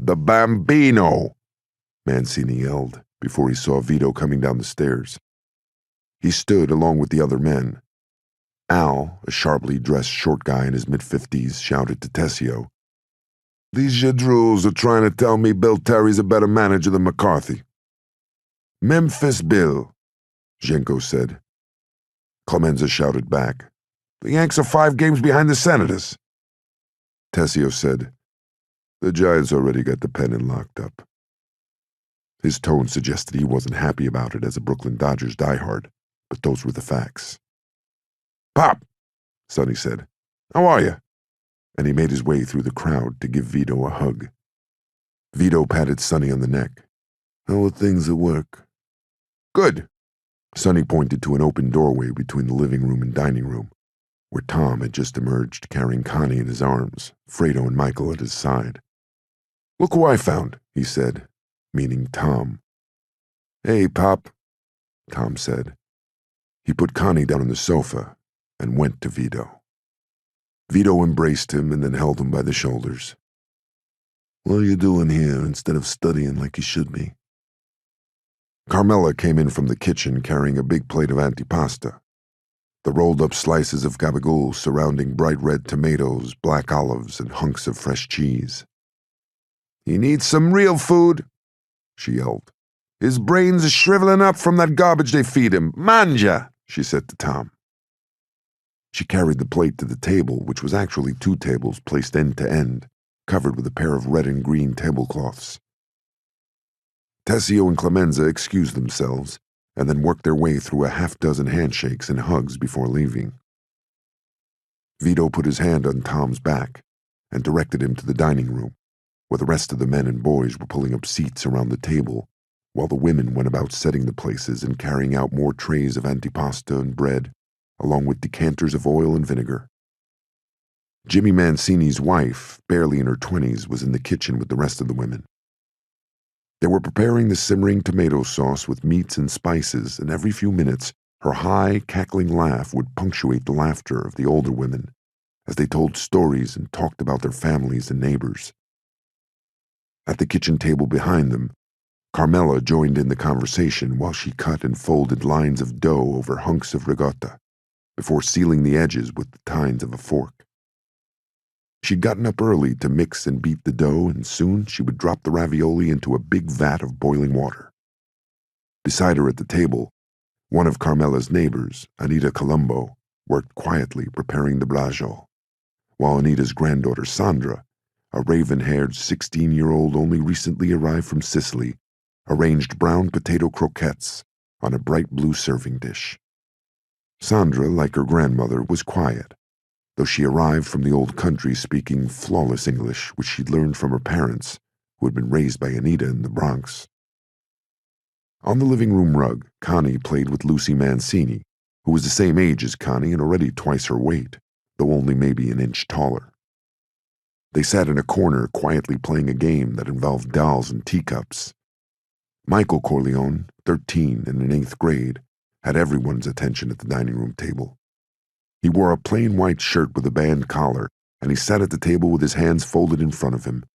The Bambino, Mancini yelled before he saw Vito coming down the stairs. He stood along with the other men. Al, a sharply dressed short guy in his mid-50s, shouted to Tessio, "These jadrules are trying to tell me Bill Terry's a better manager than McCarthy." "Memphis Bill," Jenko said. Clemenza shouted back, "The Yanks are 5 games behind the Senators." Tessio said, "The Giants already got the pennant locked up." His tone suggested he wasn't happy about it as a Brooklyn Dodgers diehard, but those were the facts. "Pop," Sonny said, "how are you?" And he made his way through the crowd to give Vito a hug. Vito patted Sonny on the neck. "How are things at work?" "Good." Sonny pointed to an open doorway between the living room and dining room, where Tom had just emerged carrying Connie in his arms, Fredo and Michael at his side. "Look who I found," he said, meaning Tom. "Hey, Pop," Tom said. He put Connie down on the sofa and went to Vito. Vito embraced him and then held him by the shoulders. "What are you doing here instead of studying like you should be?" Carmela came in from the kitchen carrying a big plate of antipasta, the rolled-up slices of gabagool surrounding bright red tomatoes, black olives, and hunks of fresh cheese. "He needs some real food," she yelled. "His brains are shriveling up from that garbage they feed him. Manja," she said to Tom. She carried the plate to the table, which was actually 2 tables placed end to end, covered with a pair of red and green tablecloths. Tessio and Clemenza excused themselves and then worked their way through a half-dozen handshakes and hugs before leaving. Vito put his hand on Tom's back and directed him to the dining room, where the rest of the men and boys were pulling up seats around the table, while the women went about setting the places and carrying out more trays of antipasta and bread, along with decanters of oil and vinegar. Jimmy Mancini's wife, barely in her 20s, was in the kitchen with the rest of the women. They were preparing the simmering tomato sauce with meats and spices, and every few minutes her high, cackling laugh would punctuate the laughter of the older women as they told stories and talked about their families and neighbors. At the kitchen table behind them, Carmela joined in the conversation while she cut and folded lines of dough over hunks of ricotta, before sealing the edges with the tines of a fork. She'd gotten up early to mix and beat the dough, and soon she would drop the ravioli into a big vat of boiling water. Beside her at the table, one of Carmela's neighbors, Anita Colombo, worked quietly preparing the braciole, while Anita's granddaughter Sandra, a raven-haired 16-year-old only recently arrived from Sicily, arranged brown potato croquettes on a bright blue serving dish. Sandra, like her grandmother, was quiet, though she arrived from the old country speaking flawless English, which she'd learned from her parents, who had been raised by Anita in the Bronx. On the living room rug, Connie played with Lucy Mancini, who was the same age as Connie and already twice her weight, though only maybe an inch taller. They sat in a corner quietly playing a game that involved dolls and teacups. Michael Corleone, 13 and in 8th grade, had everyone's attention at the dining room table. He wore a plain white shirt with a band collar, and he sat at the table with his hands folded in front of him.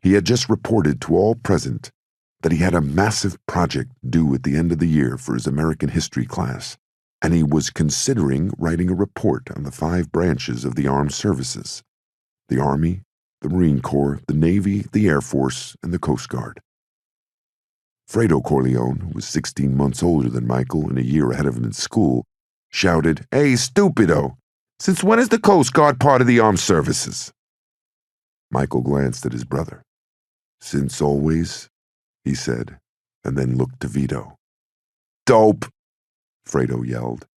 He had just reported to all present that he had a massive project due at the end of the year for his American history class, and he was considering writing a report on the 5 branches of the armed services: the Army, the Marine Corps, the Navy, the Air Force, and the Coast Guard. Fredo Corleone, who was 16 months older than Michael and a year ahead of him in school, shouted, "Hey, stupido! Since when is the Coast Guard part of the armed services?" Michael glanced at his brother. "Since always," he said, and then looked to Vito. "Dope!" Fredo yelled.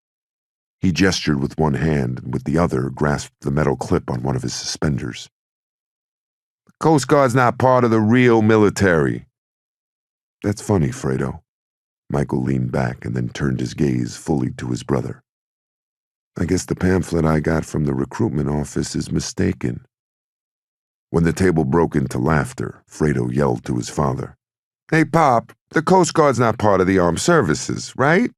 He gestured with one hand and with the other grasped the metal clip on one of his suspenders. "The Coast Guard's not part of the real military." "That's funny, Fredo." Michael leaned back and then turned his gaze fully to his brother. "I guess the pamphlet I got from the recruitment office is mistaken." When the table broke into laughter, Fredo yelled to his father, "Hey, Pop, the Coast Guard's not part of the armed services, right?"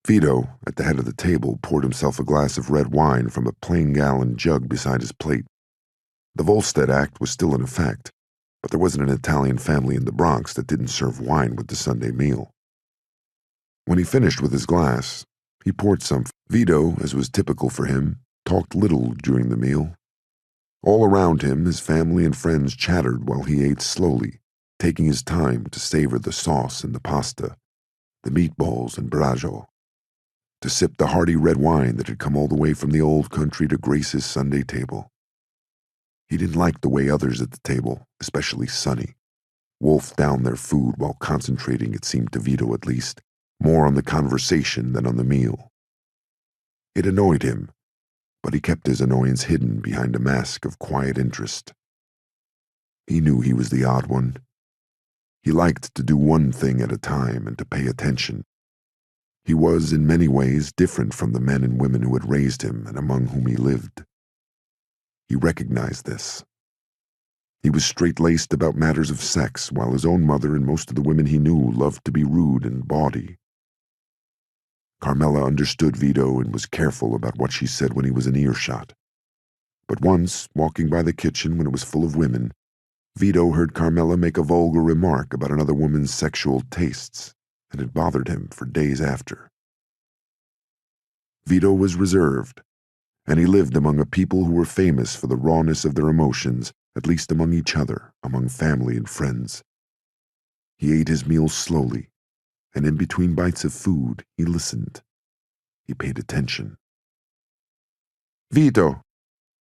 Vito, at the head of the table, poured himself a glass of red wine from a plain gallon jug beside his plate. The Volstead Act was still in effect, but there wasn't an Italian family in the Bronx that didn't serve wine with the Sunday meal. When he finished with his glass, he poured some. Vito, as was typical for him, talked little during the meal. All around him, his family and friends chattered while he ate slowly, taking his time to savor the sauce and the pasta, the meatballs and braciole, to sip the hearty red wine that had come all the way from the old country to grace his Sunday table. He didn't like the way others at the table, especially Sonny, wolfed down their food while concentrating, it seemed to Vito at least, more on the conversation than on the meal. It annoyed him, but he kept his annoyance hidden behind a mask of quiet interest. He knew he was the odd one. He liked to do one thing at a time and to pay attention. He was, in many ways, different from the men and women who had raised him and among whom he lived. He recognized this. He was straight-laced about matters of sex, while his own mother and most of the women he knew loved to be rude and bawdy. Carmela understood Vito and was careful about what she said when he was in earshot. But once, walking by the kitchen when it was full of women, Vito heard Carmela make a vulgar remark about another woman's sexual tastes, and it bothered him for days after. Vito was reserved, and he lived among a people who were famous for the rawness of their emotions, at least among each other, among family and friends. He ate his meals slowly, and in between bites of food, he listened. He paid attention. "Vito,"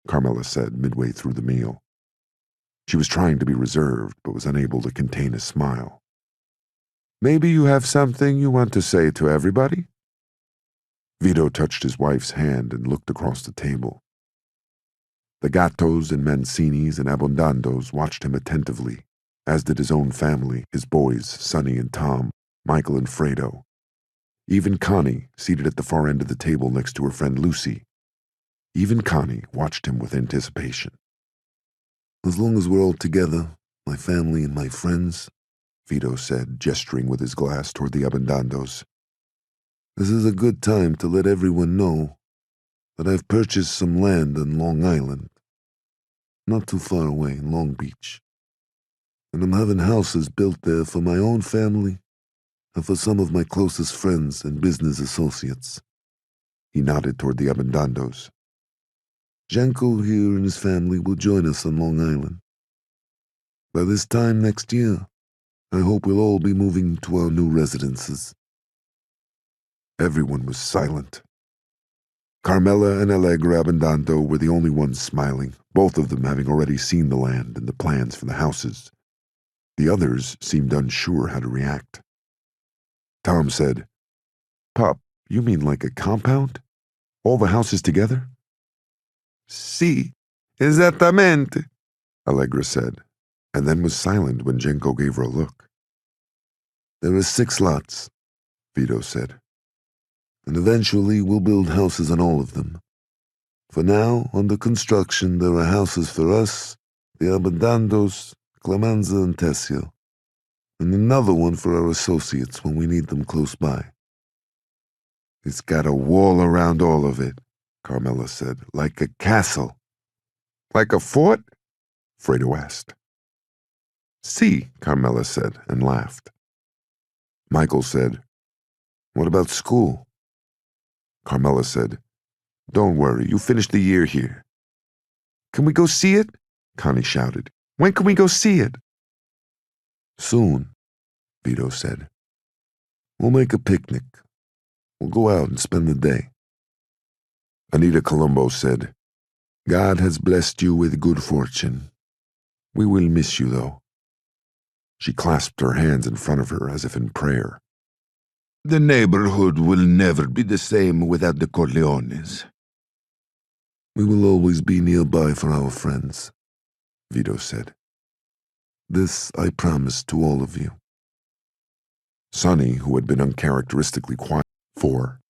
Carmela said midway through the meal. She was trying to be reserved, but was unable to contain a smile. "Maybe you have something you want to say to everybody?" Vito touched his wife's hand and looked across the table. The Gattos and Mancinis and Abbondandos watched him attentively, as did his own family, his boys, Sonny and Tom, Michael and Fredo. Even Connie, seated at the far end of the table next to her friend Lucy. Even Connie watched him with anticipation. "As long as we're all together, my family and my friends," Vito said, gesturing with his glass toward the Abbondandos. "This is a good time to let everyone know that I've purchased some land on Long Island, not too far away in Long Beach, and I'm having houses built there for my own family and for some of my closest friends and business associates." He nodded toward the Abbondandos. "Janko here and his family will join us on Long Island. By this time next year, I hope we'll all be moving to our new residences." Everyone was silent. Carmela and Allegra Abbondando were the only ones smiling, both of them having already seen the land and the plans for the houses. The others seemed unsure how to react. Tom said, "Pop, you mean like a compound? All the houses together?" "Si, esattamente," Allegra said, and then was silent when Jenko gave her a look. "There are 6 lots," Vito said, "and eventually we'll build houses on all of them. For now, under construction, there are houses for us, the Abbondandos, Clemenza and Tessio, and another one for our associates when we need them close by." "It's got a wall around all of it," Carmela said, "like a castle." "Like a fort?" Fredo asked. "Si," Carmela said, and laughed. Michael said, "What about school?" Carmela said, "Don't worry, you finished the year here." "Can we go see it?" Connie shouted. "When can we go see it?" "Soon," Vito said. "We'll make a picnic. We'll go out and spend the day." Anita Colombo said, "God has blessed you with good fortune. We will miss you, though." She clasped her hands in front of her as if in prayer. "The neighborhood will never be the same without the Corleones." "We will always be nearby for our friends," Vito said. "This I promise to all of you." Sonny, who had been uncharacteristically quiet. 4.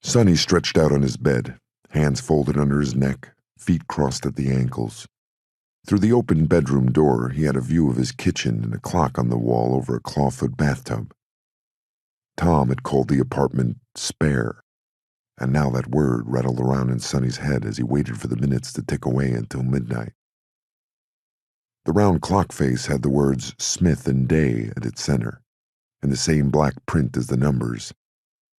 Sonny stretched out on his bed, hands folded under his neck, feet crossed at the ankles. Through the open bedroom door, he had a view of his kitchen and a clock on the wall over a clawfoot bathtub. Tom had called the apartment spare, and now that word rattled around in Sonny's head as he waited for the minutes to tick away until midnight. The round clock face had the words Smith and Day at its center, in the same black print as the numbers.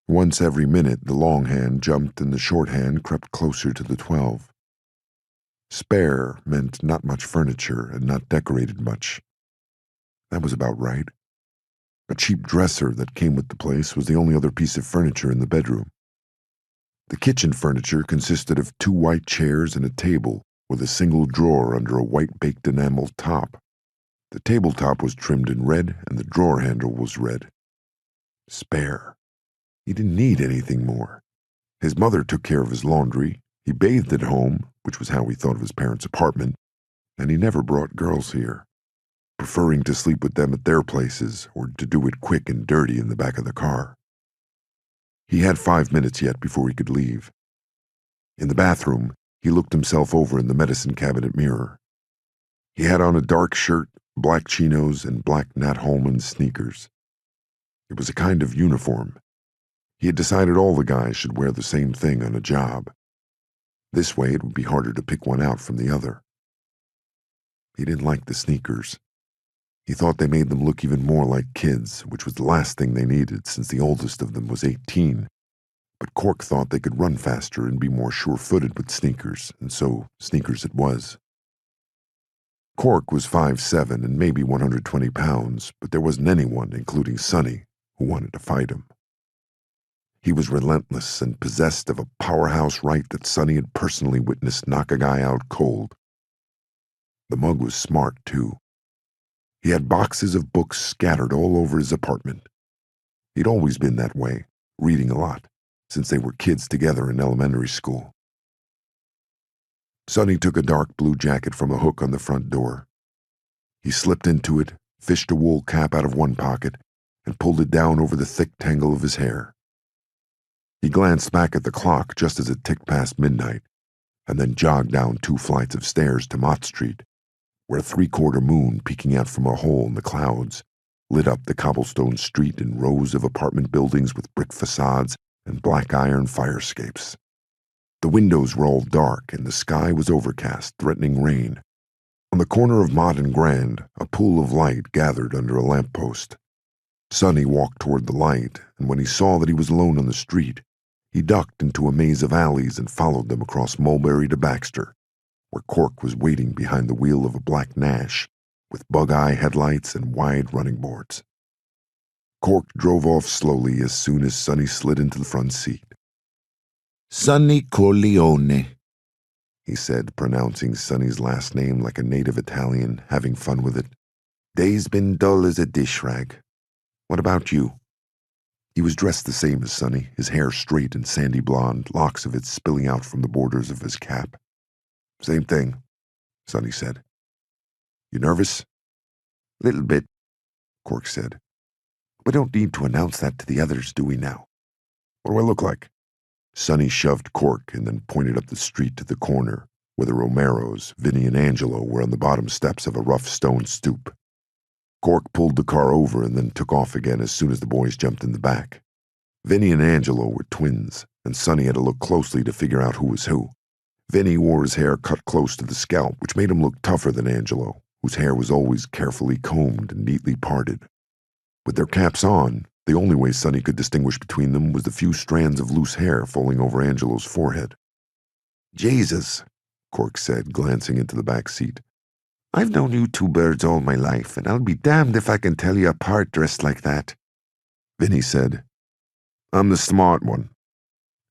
Once every minute, the long hand jumped and the short hand crept closer to the 12. Spare meant not much furniture and not decorated much. That was about right. A cheap dresser that came with the place was the only other piece of furniture in the bedroom. The kitchen furniture consisted of 2 white chairs and a table with a single drawer under a white baked enamel top. The tabletop was trimmed in red and the drawer handle was red. Spare. He didn't need anything more. His mother took care of his laundry, he bathed at home, which was how he thought of his parents' apartment, and he never brought girls here, preferring to sleep with them at their places or to do it quick and dirty in the back of the car. He had 5 minutes yet before he could leave. In the bathroom, he looked himself over in the medicine cabinet mirror. He had on a dark shirt, black chinos, and black Nat Holman sneakers. It was a kind of uniform. He had decided all the guys should wear the same thing on a job. This way it would be harder to pick one out from the other. He didn't like the sneakers. He thought they made them look even more like kids, which was the last thing they needed since the oldest of them was 18. But Cork thought they could run faster and be more sure-footed with sneakers, and so sneakers it was. Cork was 5'7" and maybe 120 pounds, but there wasn't anyone, including Sonny, who wanted to fight him. He was relentless and possessed of a powerhouse right that Sonny had personally witnessed knock a guy out cold. The mug was smart, too. He had boxes of books scattered all over his apartment. He'd always been that way, reading a lot, since they were kids together in elementary school. Sonny took a dark blue jacket from a hook on the front door. He slipped into it, fished a wool cap out of one pocket, and pulled it down over the thick tangle of his hair. He glanced back at the clock just as it ticked past midnight, and then jogged down 2 flights of stairs to Mott Street, where a 3/4 moon peeking out from a hole in the clouds lit up the cobblestone street in rows of apartment buildings with brick facades and black iron fire escapes. The windows were all dark and the sky was overcast, threatening rain. On the corner of Mott and Grand, a pool of light gathered under a lamppost. Sonny walked toward the light, and when he saw that he was alone on the street, he ducked into a maze of alleys and followed them across Mulberry to Baxter, where Cork was waiting behind the wheel of a black Nash with bug-eye headlights and wide running boards. Cork drove off slowly as soon as Sonny slid into the front seat. "Sonny Corleone," he said, pronouncing Sonny's last name like a native Italian, having fun with it. "Day's been dull as a dish rag. What about you?" He was dressed the same as Sonny, his hair straight and sandy blonde, locks of it spilling out from the borders of his cap. "Same thing," Sonny said. "You nervous?" "Little bit," Cork said. "We don't need to announce that to the others, do we now?" "What do I look like?" Sonny shoved Cork and then pointed up the street to the corner, where the Romeros, Vinny and Angelo, were on the bottom steps of a rough stone stoop. Cork pulled the car over and then took off again as soon as the boys jumped in the back. Vinny and Angelo were twins, and Sonny had to look closely to figure out who was who. Vinny wore his hair cut close to the scalp, which made him look tougher than Angelo, whose hair was always carefully combed and neatly parted. With their caps on, the only way Sonny could distinguish between them was the few strands of loose hair falling over Angelo's forehead. "Jesus," Cork said, glancing into the back seat. "I've known you 2 birds all my life, and I'll be damned if I can tell you apart dressed like that." Vinny said, "I'm the smart one."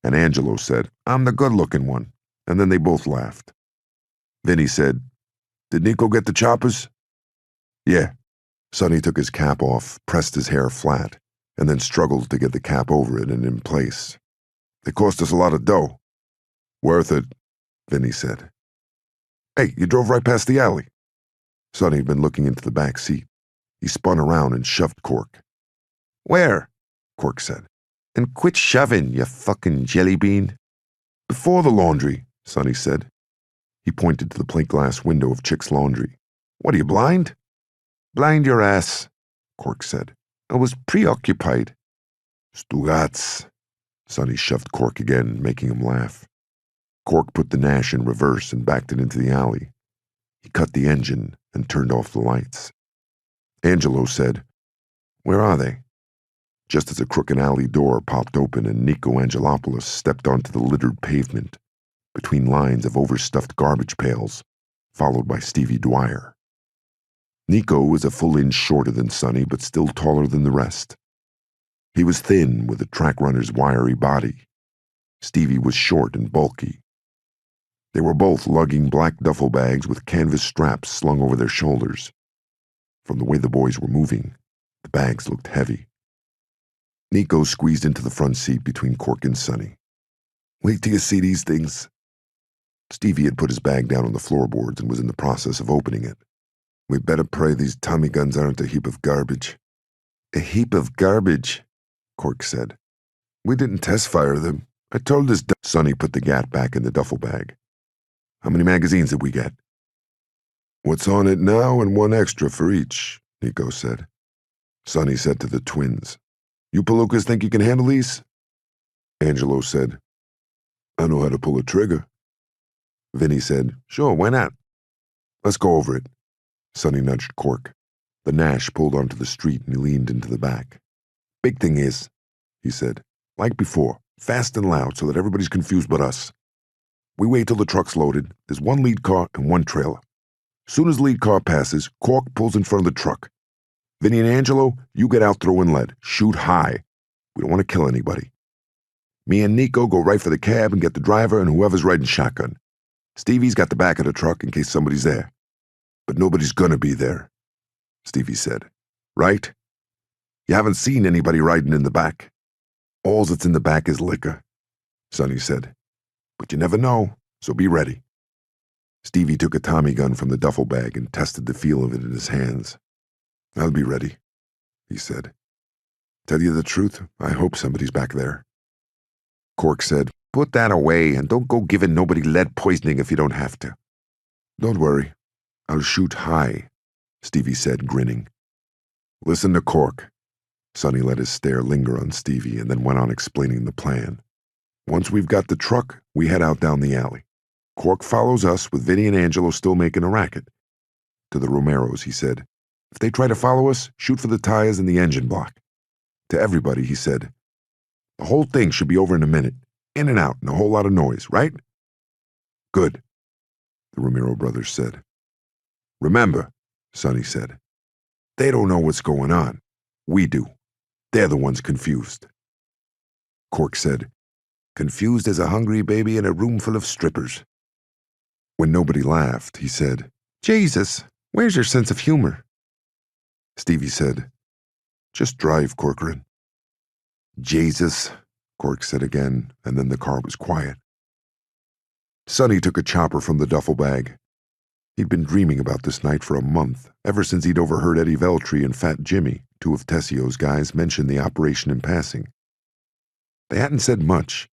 And Angelo said, "I'm the good-looking one." And then they both laughed. Vinny said, "Did Nico get the choppers?" "Yeah." Sonny took his cap off, pressed his hair flat, and then struggled to get the cap over it and in place. "They cost us a lot of dough." "Worth it," Vinny said. "Hey, you drove right past the alley." Sonny had been looking into the back seat. He spun around and shoved Cork. "Where?" Cork said. "And quit shoving, you fucking jelly bean." "Before the laundry," Sonny said. He pointed to the plate glass window of Chick's laundry. "What, are you blind?" "Blind your ass," Cork said. "I was preoccupied." "Stugats." Sonny shoved Cork again, making him laugh. Cork put the Nash in reverse and backed it into the alley. He cut the engine and turned off the lights. Angelo said, "Where are they?" Just as a crooked alley door popped open and Nico Angelopoulos stepped onto the littered pavement between lines of overstuffed garbage pails, followed by Stevie Dwyer. Nico was a full inch shorter than Sonny, but still taller than the rest. He was thin, with a track runner's wiry body. Stevie was short and bulky. They were both lugging black duffel bags with canvas straps slung over their shoulders. From the way the boys were moving, the bags looked heavy. Nico squeezed into the front seat between Cork and Sonny. "Wait till you see these things." Stevie had put his bag down on the floorboards and was in the process of opening it. "We better pray these Tommy guns aren't a heap of garbage." "A heap of garbage," Cork said. "We didn't test fire them. I told this Sonny put the gat back in the duffel bag. "How many magazines did we get?" "What's on it now and one extra for each," Nico said. Sonny said to the twins, "You Palookas think you can handle these?" Angelo said, "I know how to pull a trigger." Vinny said, "Sure, why not?" "Let's go over it." Sonny nudged Cork. The Nash pulled onto the street and he leaned into the back. "Big thing is," he said, "like before, fast and loud so that everybody's confused but us. We wait till the truck's loaded. There's one lead car and one trailer. Soon as the lead car passes, Cork pulls in front of the truck. Vinny and Angelo, you get out throwing lead. Shoot high. We don't want to kill anybody. Me and Nico go right for the cab and get the driver and whoever's riding shotgun. Stevie's got the back of the truck in case somebody's there. But nobody's gonna be there," Stevie said. "Right? You haven't seen anybody riding in the back. All that's in the back is liquor," Sonny said. "But you never know, so be ready." Stevie took a Tommy gun from the duffel bag and tested the feel of it in his hands. "I'll be ready," he said. "Tell you the truth, I hope somebody's back there." Cork said, "Put that away and don't go giving nobody lead poisoning if you don't have to." "Don't worry. I'll shoot high," Stevie said, grinning. "Listen to Cork." Sonny let his stare linger on Stevie and then went on explaining the plan. "Once we've got the truck, we head out down the alley. Cork follows us with Vinny and Angelo still making a racket. To the Romeros, he said, if they try to follow us, shoot for the tires and the engine block. To everybody, he said, the whole thing should be over in a minute. In and out and a whole lot of noise, right?" "Good," the Romero brothers said. "Remember," Sonny said, "they don't know what's going on. We do. They're the ones confused." Cork said, "Confused as a hungry baby in a room full of strippers." When nobody laughed, he said, "Jesus, where's your sense of humor?" Stevie said, "Just drive, Corcoran." "Jesus," Cork said again, and then the car was quiet. Sonny took a chopper from the duffel bag. He'd been dreaming about this night for a month, ever since he'd overheard Eddie Veltri and Fat Jimmy, two of Tessio's guys, mention the operation in passing. They hadn't said much,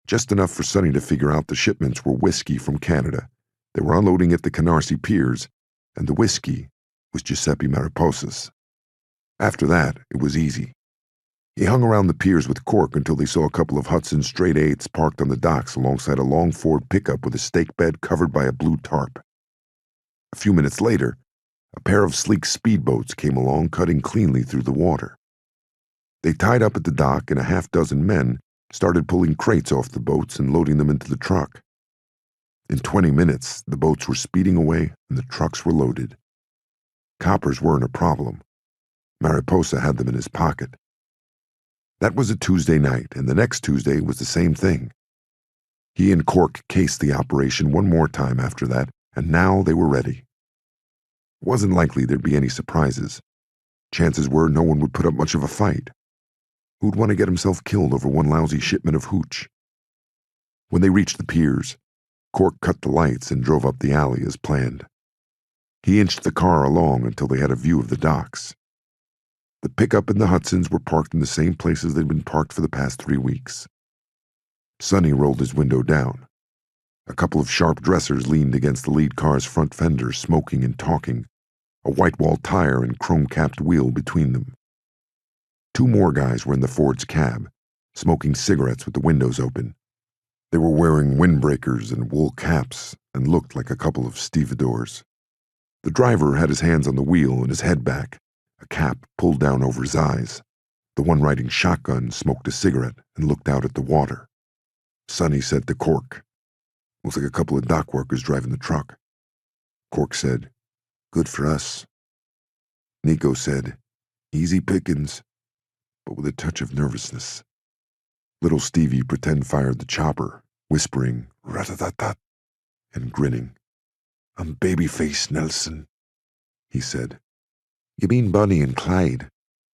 just enough for Sonny to figure out the shipments were whiskey from Canada. They were unloading at the Canarsie Piers, and the whiskey was Giuseppe Mariposa's. After that, it was easy. He hung around the piers with Cork until they saw a couple of Hudson straight eights parked on the docks alongside a long Ford pickup with a stake bed covered by a blue tarp. A few minutes later, a pair of sleek speedboats came along, cutting cleanly through the water. They tied up at the dock, and a half-dozen men started pulling crates off the boats and loading them into the truck. In 20 minutes, the boats were speeding away and the trucks were loaded. Coppers weren't a problem. Mariposa had them in his pocket. That was a Tuesday night, and the next Tuesday was the same thing. He and Cork cased the operation one more time after that, and now they were ready. It wasn't likely there'd be any surprises. Chances were no one would put up much of a fight. Who'd want to get himself killed over one lousy shipment of hooch? When they reached the piers, Cork cut the lights and drove up the alley as planned. He inched the car along until they had a view of the docks. The pickup and the Hudsons were parked in the same places they'd been parked for the past 3 weeks. Sonny rolled his window down. A couple of sharp dressers leaned against the lead car's front fender, smoking and talking, a white-wall tire and chrome-capped wheel between them. 2 more guys were in the Ford's cab, smoking cigarettes with the windows open. They were wearing windbreakers and wool caps and looked like a couple of stevedores. The driver had his hands on the wheel and his head back, a cap pulled down over his eyes. The one riding shotgun smoked a cigarette and looked out at the water. Sonny said to Cork, "Looks like a couple of dock workers driving the truck." Cork said, "Good for us." Nico said, "Easy pickings," but with a touch of nervousness. Little Stevie pretend-fired the chopper, whispering, "Rat-a-tat-tat," and grinning. "I'm Babyface Nelson," he said. "You mean Bonnie and Clyde,"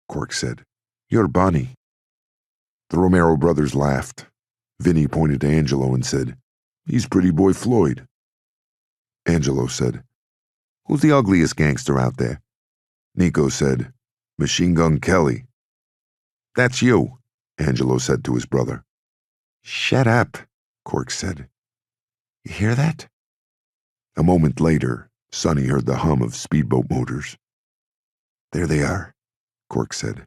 Cork said. "You're Bonnie." The Romero brothers laughed. Vinny pointed to Angelo and said, "He's Pretty Boy Floyd." Angelo said, "Who's the ugliest gangster out there?" Nico said, "Machine Gun Kelly." "That's you," Angelo said to his brother. "Shut up," Cork said. "You hear that?" A moment later, Sonny heard the hum of speedboat motors. "There they are," Cork said.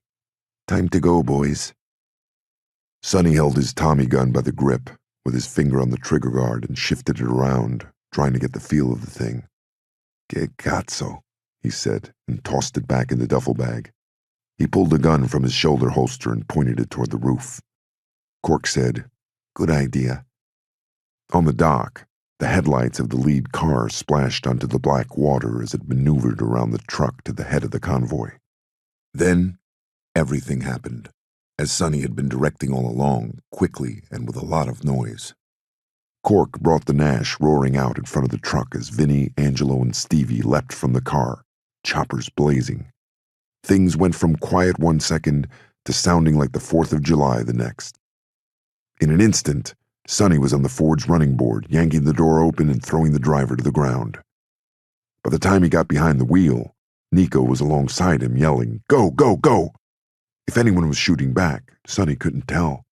"Time to go, boys." Sonny held his Tommy gun by the grip, with his finger on the trigger guard, and shifted it around, trying to get the feel of the thing. "Que cazzo," he said, and tossed it back in the duffel bag. He pulled the gun from his shoulder holster and pointed it toward the roof. Cork said, "Good idea." On the dock, the headlights of the lead car splashed onto the black water as it maneuvered around the truck to the head of the convoy. Then, everything happened, as Sonny had been directing all along, quickly and with a lot of noise. Cork brought the Nash roaring out in front of the truck as Vinny, Angelo, and Stevie leapt from the car, choppers blazing. Things went from quiet one second to sounding like the 4th of July the next. In an instant, Sonny was on the Ford's running board, yanking the door open and throwing the driver to the ground. By the time he got behind the wheel, Nico was alongside him, yelling, "Go, go, go!" If anyone was shooting back, Sonny couldn't tell.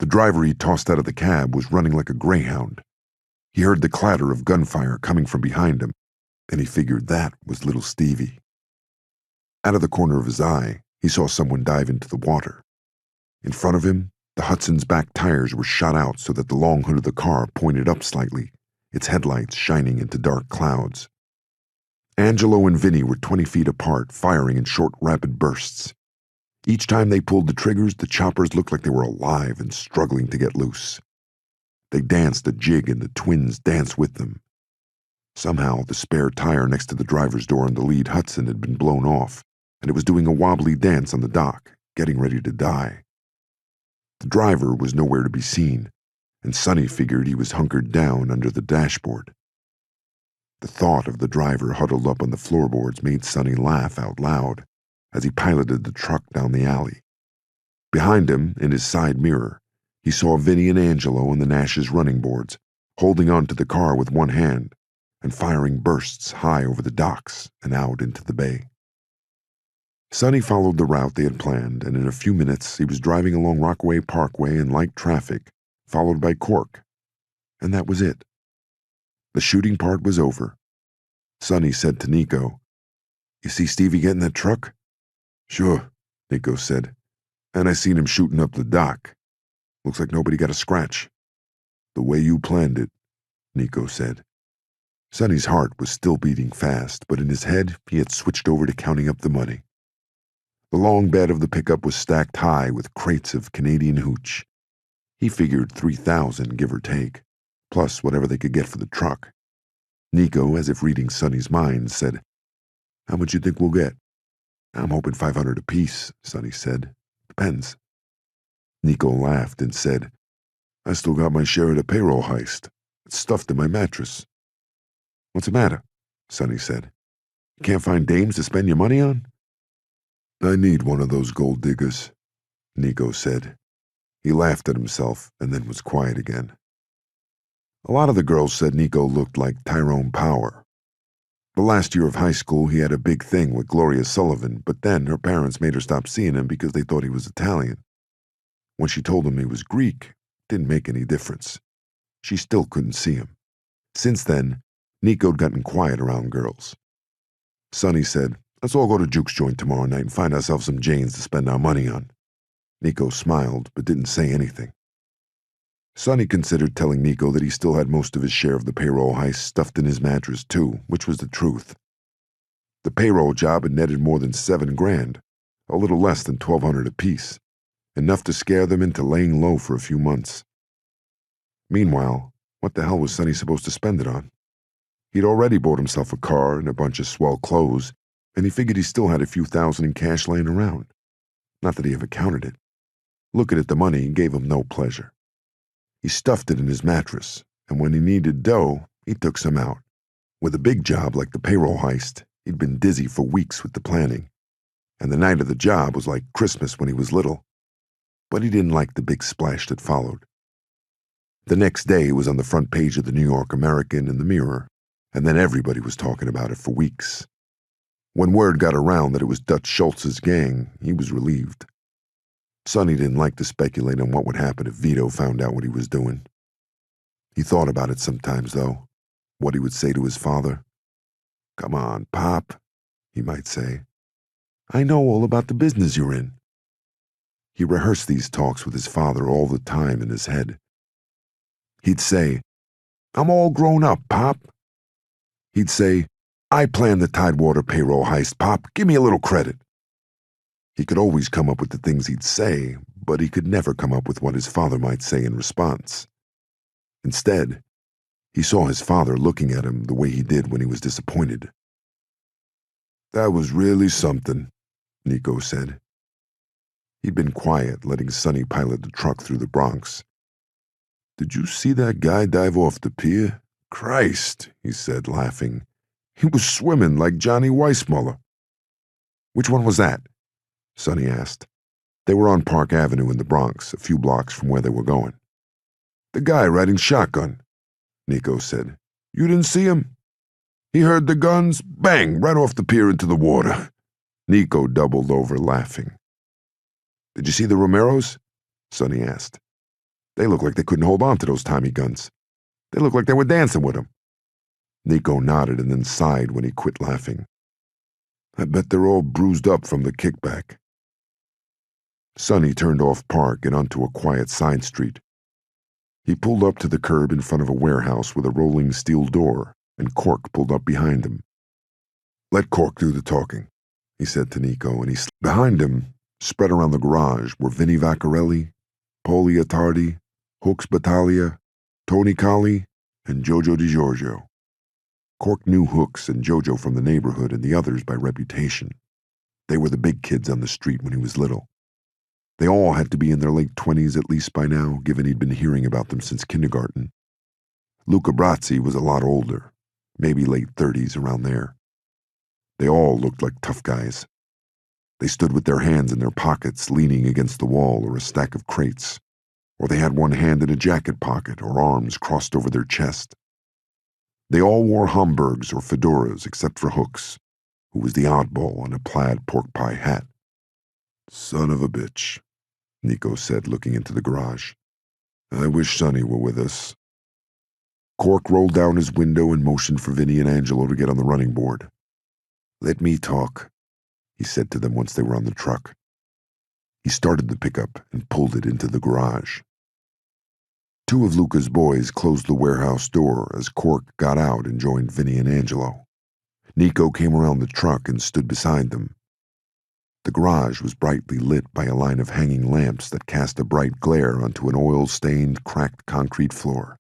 The driver he tossed out of the cab was running like a greyhound. He heard the clatter of gunfire coming from behind him, and he figured that was little Stevie. Out of the corner of his eye, he saw someone dive into the water. In front of him, the Hudson's back tires were shot out so that the long hood of the car pointed up slightly, its headlights shining into dark clouds. Angelo and Vinny were 20 feet apart, firing in short, rapid bursts. Each time they pulled the triggers, the choppers looked like they were alive and struggling to get loose. They danced a jig, and the twins danced with them. Somehow, the spare tire next to the driver's door on the lead Hudson had been blown off, and it was doing a wobbly dance on the dock, getting ready to die. The driver was nowhere to be seen, and Sonny figured he was hunkered down under the dashboard. The thought of the driver huddled up on the floorboards made Sonny laugh out loud as he piloted the truck down the alley. Behind him, in his side mirror, he saw Vinny and Angelo on the Nash's running boards, holding onto the car with one hand and firing bursts high over the docks and out into the bay. Sonny followed the route they had planned, and in a few minutes he was driving along Rockaway Parkway in light traffic, followed by Cork. And that was it. The shooting part was over. Sonny said to Nico, "You see Stevie get in that truck?" "Sure," Nico said. "And I seen him shooting up the dock. Looks like nobody got a scratch." "The way you planned it," Nico said. Sonny's heart was still beating fast, but in his head he had switched over to counting up the money. The long bed of the pickup was stacked high with crates of Canadian hooch. He figured 3,000, give or take, plus whatever they could get for the truck. Nico, as if reading Sonny's mind, said, "How much you think we'll get?" "I'm hoping 500 apiece," Sonny said. "Depends." Nico laughed and said, "I still got my share of the payroll heist. It's stuffed in my mattress." "What's the matter?" Sonny said. "You can't find dames to spend your money on?" "I need one of those gold diggers," Nico said. He laughed at himself and then was quiet again. A lot of the girls said Nico looked like Tyrone Power. The last year of high school, he had a big thing with Gloria Sullivan, but then her parents made her stop seeing him because they thought he was Italian. When she told him he was Greek, it didn't make any difference. She still couldn't see him. Since then, Nico'd gotten quiet around girls. Sonny said, "Let's all go to Juke's joint tomorrow night and find ourselves some Janes to spend our money on." Nico smiled, but didn't say anything. Sonny considered telling Nico that he still had most of his share of the payroll heist stuffed in his mattress, too, which was the truth. The payroll job had netted more than $7,000, a little less than $1,200 apiece, enough to scare them into laying low for a few months. Meanwhile, what the hell was Sonny supposed to spend it on? He'd already bought himself a car and a bunch of swell clothes, and he figured he still had a few thousand in cash laying around. Not that he ever counted it. Looking at the money gave him no pleasure. He stuffed it in his mattress, and when he needed dough, he took some out. With a big job like the payroll heist, he'd been dizzy for weeks with the planning, and the night of the job was like Christmas when he was little. But he didn't like the big splash that followed. The next day, it was on the front page of the New York American and the Mirror, and then everybody was talking about it for weeks. When word got around that it was Dutch Schultz's gang, he was relieved. Sonny didn't like to speculate on what would happen if Vito found out what he was doing. He thought about it sometimes, though, what he would say to his father. "Come on, Pop," he might say. "I know all about the business you're in." He rehearsed these talks with his father all the time in his head. He'd say, "I'm all grown up, Pop." He'd say, "I planned the Tidewater payroll heist, Pop. Give me a little credit." He could always come up with the things he'd say, but he could never come up with what his father might say in response. Instead, he saw his father looking at him the way he did when he was disappointed. "That was really something," Nico said. He'd been quiet, letting Sonny pilot the truck through the Bronx. "Did you see that guy dive off the pier? Christ," he said, laughing. "He was swimming like Johnny Weissmuller." "Which one was that?" Sonny asked. They were on Park Avenue in the Bronx, a few blocks from where they were going. "The guy riding shotgun," Nico said. "You didn't see him? He heard the guns, bang, right off the pier into the water." Nico doubled over, laughing. "Did you see the Romeros?" Sonny asked. "They look like they couldn't hold on to those Tommy guns. They look like they were dancing with them." Nico nodded and then sighed when he quit laughing. "I bet they're all bruised up from the kickback." Sonny turned off Park and onto a quiet side street. He pulled up to the curb in front of a warehouse with a rolling steel door, and Cork pulled up behind him. "Let Cork do the talking," he said to Nico, and behind him, spread around the garage, were Vinnie Vaccarelli, Paulie Attardi, Hooks Battaglia, Tony Colli, and Jojo DiGiorgio. Cork knew Hooks and Jojo from the neighborhood and the others by reputation. They were the big kids on the street when he was little. They all had to be in their late 20s at least by now, given he'd been hearing about them since kindergarten. Luca Brazzi was a lot older, maybe late 30s, around there. They all looked like tough guys. They stood with their hands in their pockets, leaning against the wall or a stack of crates, or they had one hand in a jacket pocket or arms crossed over their chest. They all wore Homburgs or fedoras except for Hooks, who was the oddball on a plaid pork pie hat. "Son of a bitch," Nico said, looking into the garage. "I wish Sonny were with us." Cork rolled down his window and motioned for Vinny and Angelo to get on the running board. "Let me talk," he said to them once they were on the truck. He started the pickup and pulled it into the garage. Two of Luca's boys closed the warehouse door as Cork got out and joined Vinny and Angelo. Nico came around the truck and stood beside them. The garage was brightly lit by a line of hanging lamps that cast a bright glare onto an oil-stained, cracked concrete floor.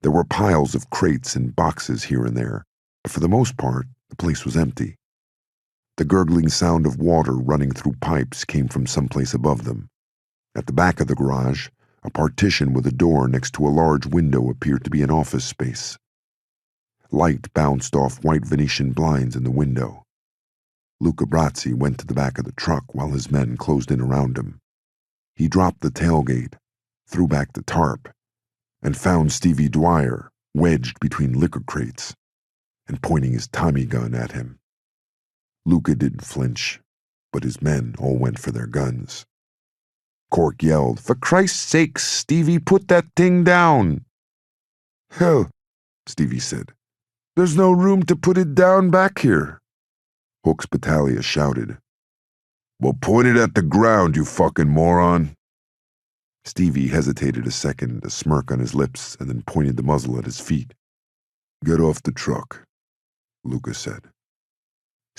There were piles of crates and boxes here and there, but for the most part, the place was empty. The gurgling sound of water running through pipes came from someplace above them. At the back of the garage, a partition with a door next to a large window appeared to be an office space. Light bounced off white Venetian blinds in the window. Luca Brazzi went to the back of the truck while his men closed in around him. He dropped the tailgate, threw back the tarp, and found Stevie Dwyer wedged between liquor crates and pointing his Tommy gun at him. Luca didn't flinch, but his men all went for their guns. Cork yelled, "For Christ's sake, Stevie, put that thing down!" "Hell," Stevie said. "There's no room to put it down back here." Hooks Battaglia shouted, "Well, point it at the ground, you fucking moron." Stevie hesitated a second, a smirk on his lips, and then pointed the muzzle at his feet. "Get off the truck," Luca said.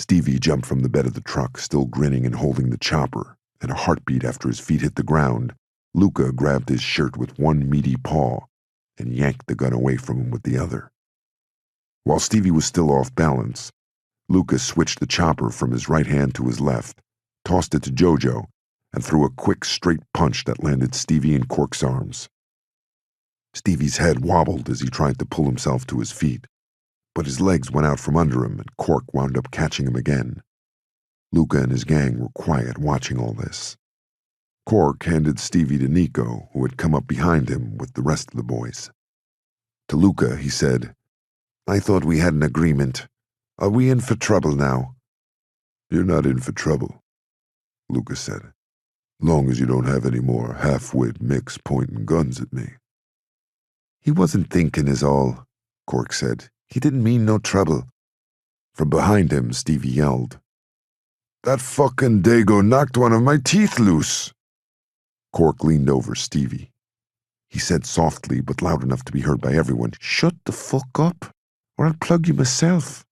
Stevie jumped from the bed of the truck, still grinning and holding the chopper, and a heartbeat after his feet hit the ground. Luca grabbed his shirt with one meaty paw and yanked the gun away from him with the other. While Stevie was still off balance, Luca switched the chopper from his right hand to his left, tossed it to Jojo, and threw a quick, straight punch that landed Stevie in Cork's arms. Stevie's head wobbled as he tried to pull himself to his feet, but his legs went out from under him and Cork wound up catching him again. Luca and his gang were quiet watching all this. Cork handed Stevie to Nico, who had come up behind him with the rest of the boys. To Luca, he said, "I thought we had an agreement. Are we in for trouble now?" "You're not in for trouble," Luca said. "Long as you don't have any more half-wit mix pointing guns at me." "He wasn't thinking is all," Cork said. "He didn't mean no trouble." From behind him, Stevie yelled, "That fucking Dago knocked one of my teeth loose!" Cork leaned over Stevie. He said softly, but loud enough to be heard by everyone, "Shut the fuck up, or I'll plug you myself."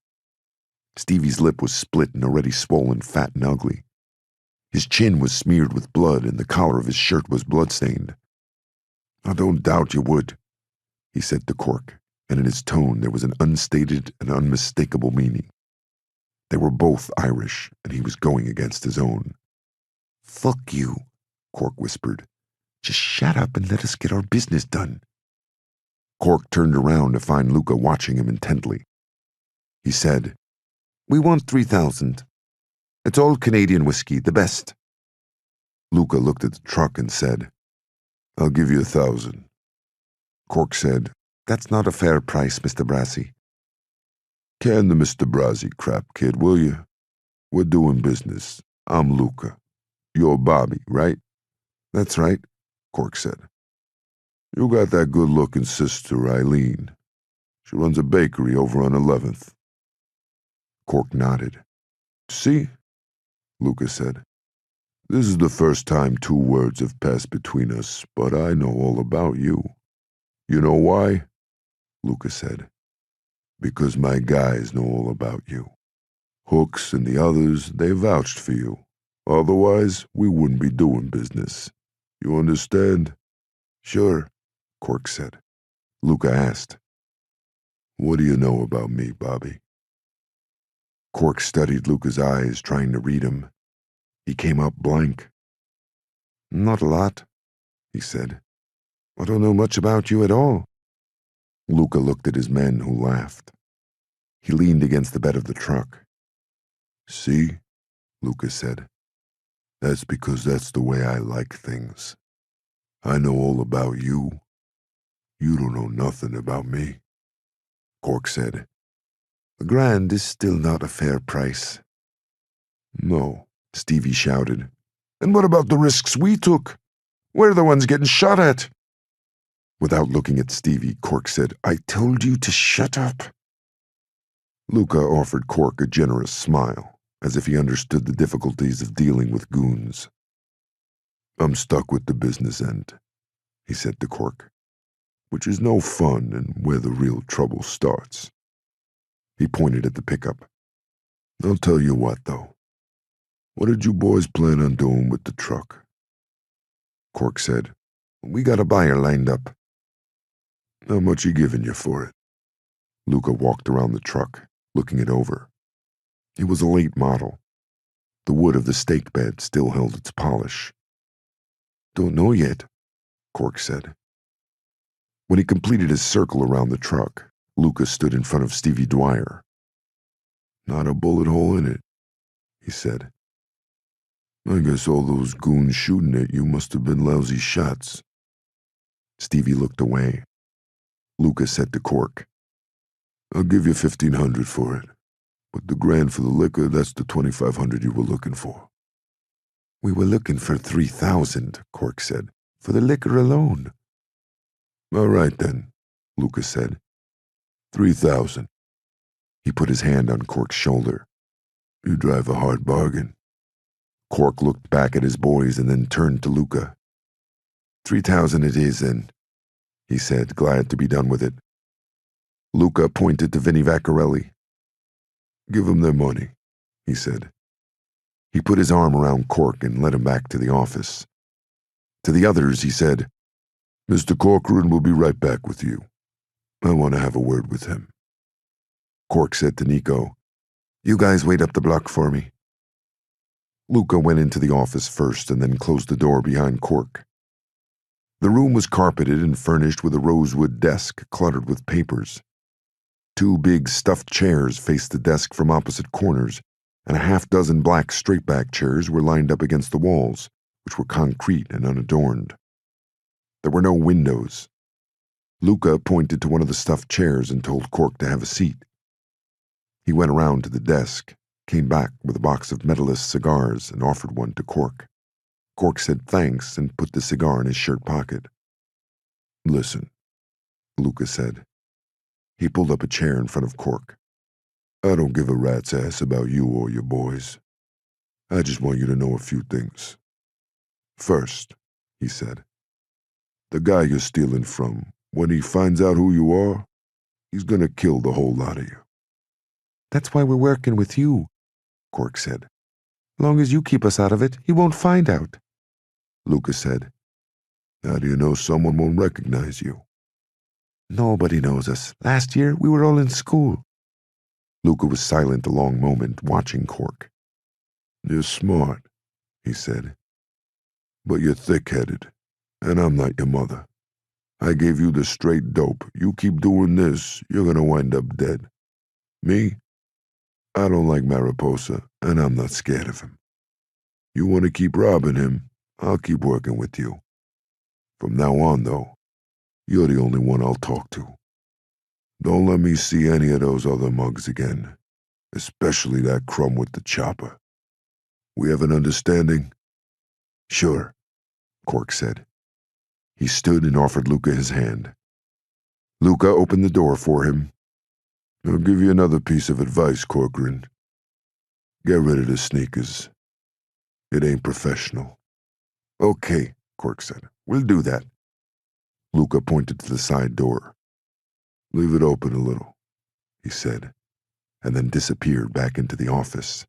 Stevie's lip was split and already swollen, fat and ugly. His chin was smeared with blood and the collar of his shirt was bloodstained. "I don't doubt you would," he said to Cork, and in his tone there was an unstated and unmistakable meaning. They were both Irish, and he was going against his own. "Fuck you," Cork whispered. "Just shut up and let us get our business done." Cork turned around to find Luca watching him intently. He said, "We want 3,000. It's all Canadian whiskey, the best." Luca looked at the truck and said, "I'll give you 1,000. Cork said, "That's not a fair price, Mr. Brassy." "Can the Mr. Brassy crap, kid, will you? We're doing business. I'm Luca. You're Bobby, right?" "That's right," Cork said. "You got that good-looking sister, Eileen. She runs a bakery over on 11th. Cork nodded. "See?" Luca said. "This is the first time 2 words have passed between us, but I know all about you. You know why?" Luca said. "Because my guys know all about you. Hooks and the others, they vouched for you. Otherwise, we wouldn't be doing business. You understand?" "Sure," Cork said. Luca asked, "What do you know about me, Bobby?" Cork studied Luca's eyes, trying to read him. He came up blank. "Not a lot," he said. "I don't know much about you at all." Luca looked at his men, who laughed. He leaned against the bed of the truck. "See?" Luca said. "That's because that's the way I like things. I know all about you. You don't know nothing about me." Cork said, "The grand is still not a fair price." "No," Stevie shouted. "And what about the risks we took? We're the ones getting shot at." Without looking at Stevie, Cork said, "I told you to shut up." Luca offered Cork a generous smile, as if he understood the difficulties of dealing with goons. "I'm stuck with the business end," he said to Cork, "which is no fun and where the real trouble starts." He pointed at the pickup. "I'll tell you what, though. What did you boys plan on doing with the truck?" Cork said, "We got a buyer lined up." "How much he giving you for it?" Luca walked around the truck, looking it over. It was a late model. The wood of the stake bed still held its polish. "Don't know yet," Cork said. When he completed his circle around the truck, Luca stood in front of Stevie Dwyer. "Not a bullet hole in it," he said. "I guess all those goons shooting at you must have been lousy shots." Stevie looked away. Luca said to Cork, "I'll give you 1,500 for it, but the grand for the liquor, that's the 2,500 you were looking for." "We were looking for 3,000, Cork said, "for the liquor alone." "All right then," Luca said. 3,000. He put his hand on Cork's shoulder. "You drive a hard bargain." Cork looked back at his boys and then turned to Luca. 3,000 it is, then," he said, glad to be done with it. Luca pointed to Vinnie Vaccarelli. "Give them their money," he said. He put his arm around Cork and led him back to the office. To the others, he said, "Mr. Corcoran will be right back with you. I want to have a word with him." Cork said to Nico, "You guys wait up the block for me." Luca went into the office first and then closed the door behind Cork. The room was carpeted and furnished with a rosewood desk cluttered with papers. 2 big stuffed chairs faced the desk from opposite corners, and a half-dozen black straight-back chairs were lined up against the walls, which were concrete and unadorned. There were no windows. Luca pointed to one of the stuffed chairs and told Cork to have a seat. He went around to the desk, came back with a box of Medalist cigars and offered one to Cork. Cork said thanks and put the cigar in his shirt pocket. "Listen," Luca said. He pulled up a chair in front of Cork. "I don't give a rat's ass about you or your boys. I just want you to know a few things. First," he said, "the guy you're stealing from, when he finds out who you are, he's gonna kill the whole lot of you." "That's why we're working with you," Cork said. "Long as you keep us out of it, he won't find out." Luca said, "How do you know someone won't recognize you?" "Nobody knows us. Last year, we were all in school." Luca was silent a long moment, watching Cork. "You're smart," he said, "but you're thick-headed, and I'm not your mother. I gave you the straight dope. You keep doing this, you're gonna wind up dead. Me? I don't like Mariposa, and I'm not scared of him. You want to keep robbing him, I'll keep working with you. From now on, though, you're the only one I'll talk to. Don't let me see any of those other mugs again, especially that crumb with the chopper. We have an understanding?" "Sure," Cork said. He stood and offered Luca his hand. Luca opened the door for him. "I'll give you another piece of advice, Corcoran. Get rid of the sneakers. It ain't professional." "Okay," Cork said. "We'll do that." Luca pointed to the side door. "Leave it open a little," he said, and then disappeared back into the office.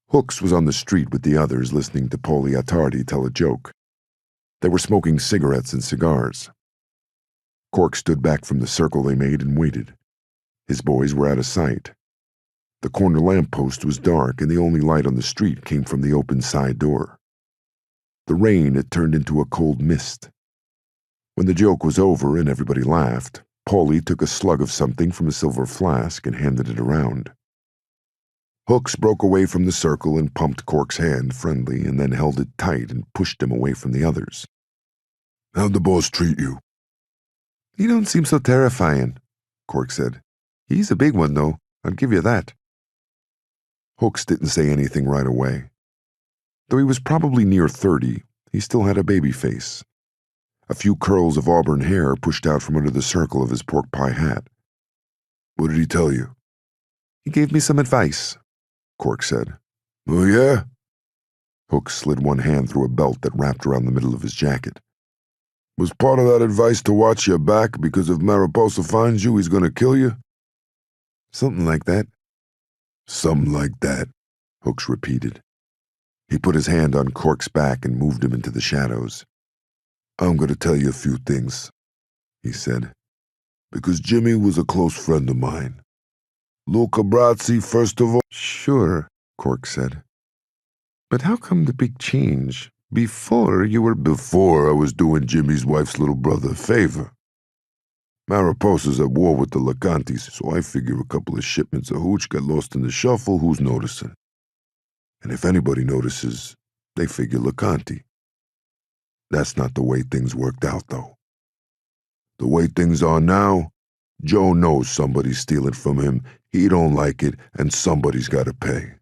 Hooks was on the street with the others listening to Paulie Attardi tell a joke. They were smoking cigarettes and cigars. Cork stood back from the circle they made and waited. His boys were out of sight. The corner lamppost was dark, and the only light on the street came from the open side door. The rain had turned into a cold mist. When the joke was over and everybody laughed, Paulie took a slug of something from a silver flask and handed it around. Hooks broke away from the circle and pumped Cork's hand friendly and then held it tight and pushed him away from the others. "How'd the boss treat you?" "He don't seem so terrifying," Cork said. "He's a big one, though, I'll give you that." Hooks didn't say anything right away. Though he was probably near 30, he still had a baby face. A few curls of auburn hair pushed out from under the circle of his pork pie hat. "What did he tell you?" "He gave me some advice," Cork said. "Oh, yeah?" Hooks slid one hand through a belt that wrapped around the middle of his jacket. "Was part of that advice to watch your back because if Mariposa finds you, he's gonna kill you?" "Something like that." "Something like that," Hooks repeated. He put his hand on Cork's back and moved him into the shadows. "I'm going to tell you a few things," he said, "because Jimmy was a close friend of mine. Luca Brazzi, first of all—" "Sure," Cork said. "But how come the big change? Before you were—" "Before I was doing Jimmy's wife's little brother a favor. Mariposa's at war with the Lacantis, so I figure a couple of shipments of hooch got lost in the shuffle, who's noticing? And if anybody notices, they figure Lacanti. That's not the way things worked out, though. The way things are now, Joe knows somebody's stealing from him, he don't like it, and somebody's got to pay.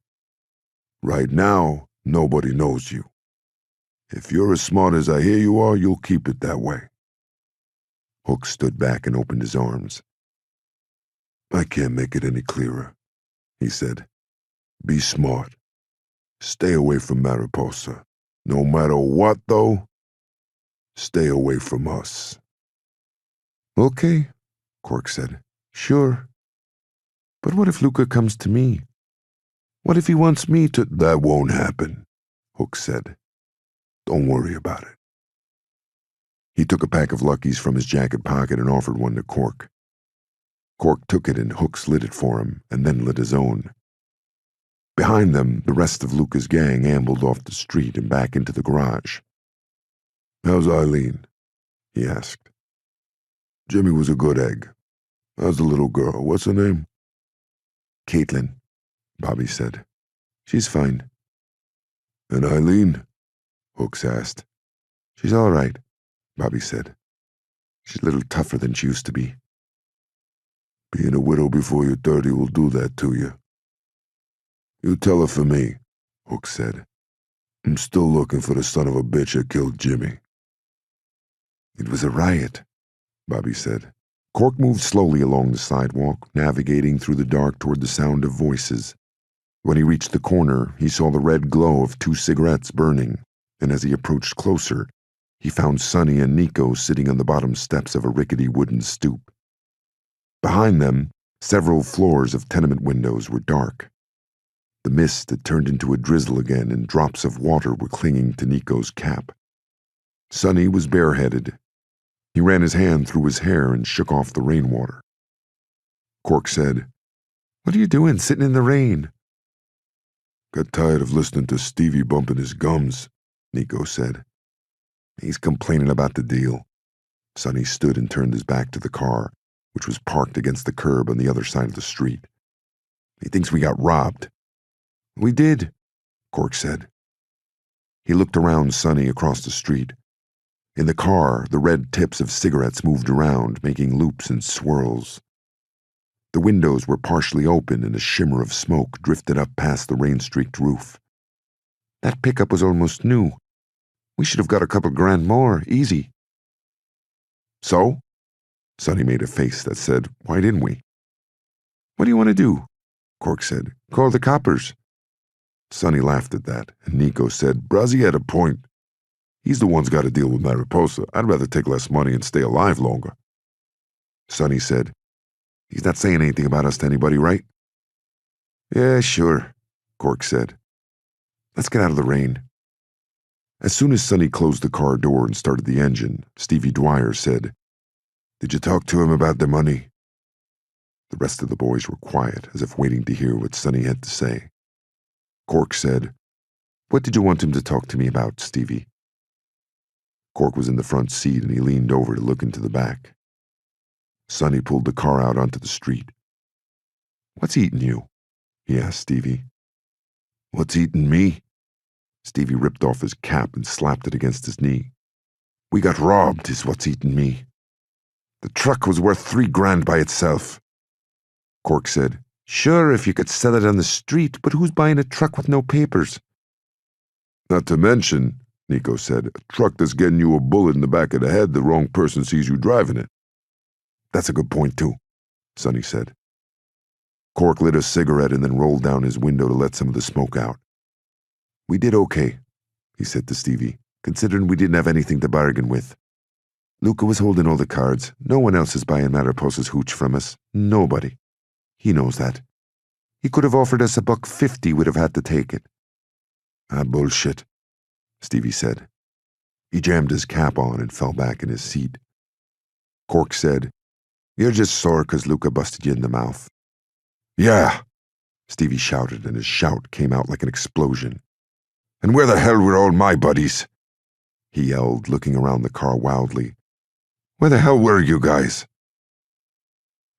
Right now, nobody knows you. If you're as smart as I hear you are, you'll keep it that way." Hook stood back and opened his arms. "I can't make it any clearer," he said. "Be smart. Stay away from Mariposa. No matter what, though, stay away from us." "Okay," Cork said. "Sure. But what if Luca comes to me?" What if he wants me to— That won't happen, Hook said. Don't worry about it. He took a pack of Luckies from his jacket pocket and offered one to Cork. Cork took it and Hooks lit it for him, and then lit his own. Behind them, the rest of Luca's gang ambled off the street and back into the garage. How's Eileen? He asked. Jimmy was a good egg. How's the little girl? What's her name? Caitlin, Bobby said. She's fine. And Eileen? Hooks asked. She's all right, Bobby said. She's a little tougher than she used to be. Being a widow before you're 30 will do that to you. You tell her for me, Hooks said. I'm still looking for the son of a bitch that killed Jimmy. It was a riot, Bobby said. Cork moved slowly along the sidewalk, navigating through the dark toward the sound of voices. When he reached the corner, he saw the red glow of 2 cigarettes burning, and as he approached closer, he found Sonny and Nico sitting on the bottom steps of a rickety wooden stoop. Behind them, several floors of tenement windows were dark. The mist had turned into a drizzle again, and drops of water were clinging to Nico's cap. Sonny was bareheaded. He ran his hand through his hair and shook off the rainwater. Cork said, What are you doing sitting in the rain? Got tired of listening to Stevie bumping his gums, Nico said. He's complaining about the deal. Sonny stood and turned his back to the car, which was parked against the curb on the other side of the street. He thinks we got robbed. We did, Cork said. He looked around Sonny across the street. In the car, the red tips of cigarettes moved around, making loops and swirls. The windows were partially open and a shimmer of smoke drifted up past the rain-streaked roof. That pickup was almost new. We should have got a couple grand more, easy. So? Sonny made a face that said, Why didn't we? What do you want to do? Cork said. Call the coppers. Sonny laughed at that, and Nico said, Brazzy had a point. He's the one's got to deal with Mariposa. I'd rather take less money and stay alive longer. Sonny said, He's not saying anything about us to anybody, right? Yeah, sure, Cork said. Let's get out of the rain. As soon as Sonny closed the car door and started the engine, Stevie Dwyer said, Did you talk to him about the money? The rest of the boys were quiet, as if waiting to hear what Sonny had to say. Cork said, What did you want him to talk to me about, Stevie? Cork was in the front seat and he leaned over to look into the back. Sonny pulled the car out onto the street. What's eating you? He asked Stevie. What's eating me? Stevie ripped off his cap and slapped it against his knee. We got robbed is what's eating me. The truck was worth 3 grand by itself. Cork said, Sure, if you could sell it on the street, but who's buying a truck with no papers? Not to mention, Nico said, a truck that's getting you a bullet in the back of the head, the wrong person sees you driving it. That's a good point, too, Sonny said. Cork lit a cigarette and then rolled down his window to let some of the smoke out. We did okay, he said to Stevie, considering we didn't have anything to bargain with. Luca was holding all the cards. No one else is buying Mariposa's hooch from us. Nobody. He knows that. He could have offered us $1.50, we'd have had to take it. Ah, bullshit, Stevie said. He jammed his cap on and fell back in his seat. Cork said, You're just sore 'cause Luca busted you in the mouth. Yeah, Stevie shouted, and his shout came out like an explosion. And where the hell were all my buddies? He yelled, looking around the car wildly. Where the hell were you guys?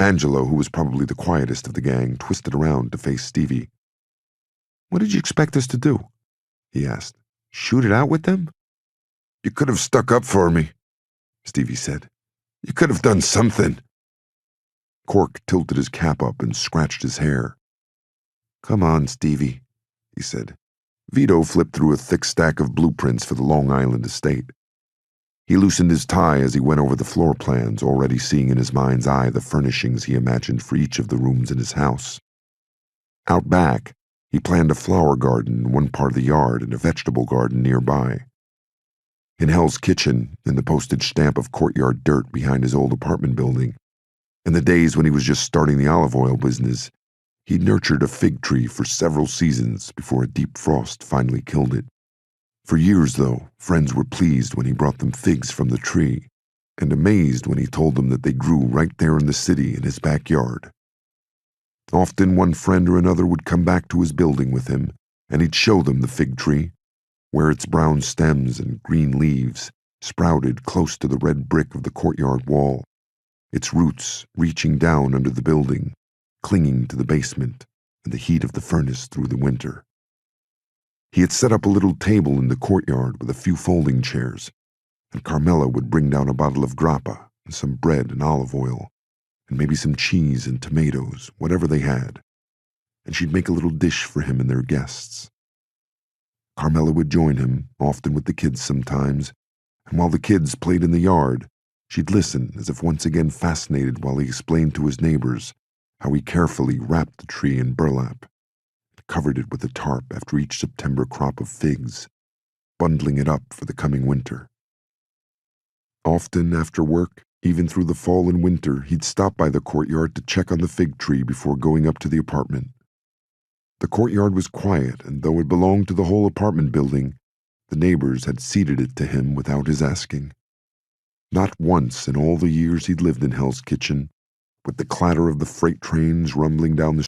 Angelo, who was probably the quietest of the gang, twisted around to face Stevie. What did you expect us to do? He asked. Shoot it out with them? You could have stuck up for me, Stevie said. You could have done something. Cork tilted his cap up and scratched his hair. Come on, Stevie, he said. Vito flipped through a thick stack of blueprints for the Long Island estate. He loosened his tie as he went over the floor plans, already seeing in his mind's eye the furnishings he imagined for each of the rooms in his house. Out back, he planned a flower garden in one part of the yard and a vegetable garden nearby. In Hell's Kitchen, in the postage stamp of courtyard dirt behind his old apartment building, in the days when he was just starting the olive oil business, He nurtured a fig tree for several seasons before a deep frost finally killed it. For years, though, friends were pleased when he brought them figs from the tree, and amazed when he told them that they grew right there in the city in his backyard. Often one friend or another would come back to his building with him, and he'd show them the fig tree, where its brown stems and green leaves sprouted close to the red brick of the courtyard wall, its roots reaching down under the building, clinging to the basement and the heat of the furnace through the winter. He had set up a little table in the courtyard with a few folding chairs, and Carmela would bring down a bottle of grappa and some bread and olive oil, and maybe some cheese and tomatoes, whatever they had, and she'd make a little dish for him and their guests. Carmela would join him, often with the kids sometimes, and while the kids played in the yard, she'd listen as if once again fascinated while he explained to his neighbors how he carefully wrapped the tree in burlap, covered it with a tarp after each September crop of figs, bundling it up for the coming winter. Often after work, even through the fall and winter, he'd stop by the courtyard to check on the fig tree before going up to the apartment. The courtyard was quiet, and though it belonged to the whole apartment building, the neighbors had ceded it to him without his asking. Not once in all the years he'd lived in Hell's Kitchen, with the clatter of the freight trains rumbling down the